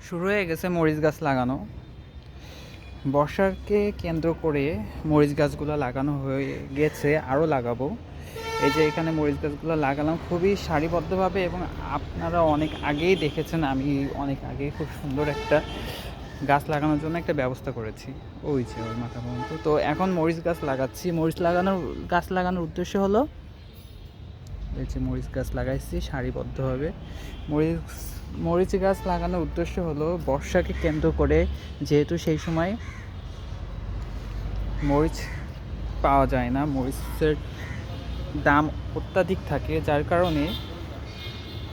শুরু হয়ে গেছে মরিচ গাছ লাগানো। বর্ষাকে কেন্দ্র করে মরিচ গাছগুলো লাগানো হয়ে গেছে, আরও লাগাবো। এই যে এখানে মরিচ গাছগুলো লাগালাম খুবই সারিবদ্ধভাবে, এবং আপনারা অনেক আগেই দেখেছেন আমি অনেক আগে খুব সুন্দর একটা গাছ লাগানোর জন্য একটা ব্যবস্থা করেছি। ওই যে ওই মাথা পর্যন্ত। তো এখন মরিচ গাছ লাগাচ্ছি। গাছ লাগানোর উদ্দেশ্য হলো, এই যে মরিচ গাছ লাগাইছি সারিবদ্ধভাবে। মরিচ মরিচ গাছ লাগানোর উদ্দেশ্য হলো বর্ষাকে কেন্দ্র করে, যেহেতু সেই সময় মরিচ পাওয়া যায় না, মরিচের দাম অত্যাধিক থাকে, যার কারণে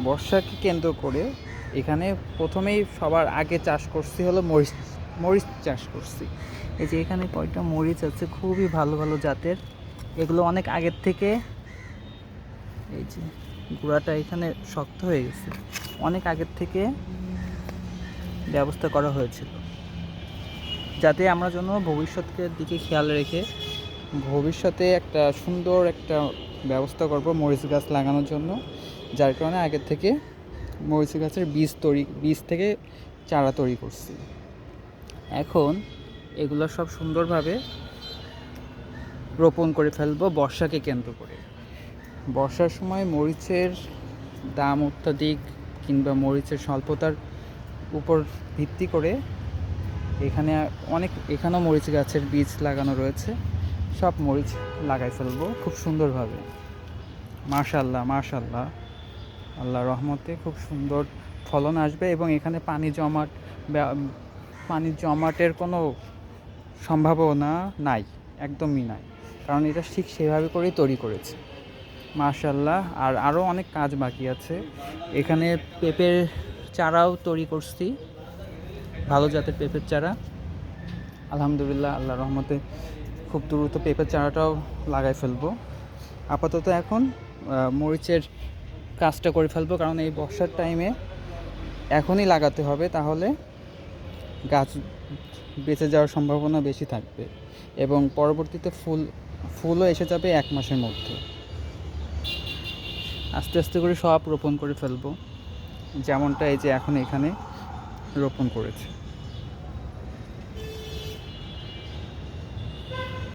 বর্ষাকে কেন্দ্র করে এখানে প্রথমেই সবার আগে চাষ করছি হলো মরিচ চাষ করছি। এই যে এখানে কয়েকটা মরিচ আছে খুবই ভালো ভালো জাতের। এগুলো অনেক আগের থেকে, এই যে গুঁড়াটা এখানে শক্ত হয়ে গেছে, অনেক আগের থেকে ব্যবস্থা করা হয়েছিল, যাতে আমরা যেন ভবিষ্যতের দিকে খেয়াল রেখে ভবিষ্যতে একটা সুন্দর একটা ব্যবস্থা করব মরিচ গাছ লাগানোর জন্য। যার কারণে আগের থেকে মরিচ গাছের বীজ থেকে চারা তৈরি করছি। এখন এগুলো সব সুন্দরভাবে রোপণ করে ফেলবো বর্ষাকে কেন্দ্র করে। বর্ষার সময় মরিচের দাম অত্যাধিক কিংবা মরিচের স্বল্পতার উপর ভিত্তি করে এখানেও মরিচ গাছের বীজ লাগানো রয়েছে। সব মরিচ লাগাই ফেলবো খুব সুন্দরভাবে। মাশাআল্লাহ মাশাআল্লাহ, আল্লাহর রহমতে খুব সুন্দর ফলন আসবে, এবং এখানে পানি জমাটের কোনো সম্ভাবনা নাই, একদমই নাই, কারণ এটা ঠিক সেভাবে করেই তৈরি করেছে। মাশাআল্লাহ। আর আরও অনেক কাজ বাকি আছে। এখানে পেঁপের চারাও তৈরি করছি, ভালো জাতের পেঁপের চারা। আলহামদুলিল্লাহ, আল্লাহর রহমতে খুব দ্রুত পেঁপের চারাটাও লাগাই ফেলবো। আপাতত এখন মরিচের কাজটা করে ফেলবো, কারণ এই বর্ষার টাইমে এখনই লাগাতে হবে, তাহলে গাছ বেঁচে যাওয়ার সম্ভাবনা বেশি থাকবে, এবং পরবর্তীতে ফুলও এসে যাবে 1 মাসের মধ্যে। আস্তে আস্তে করে সব রোপণ করে ফেলবো, যেমনটা এই যে এখন এখানে রোপণ করেছে।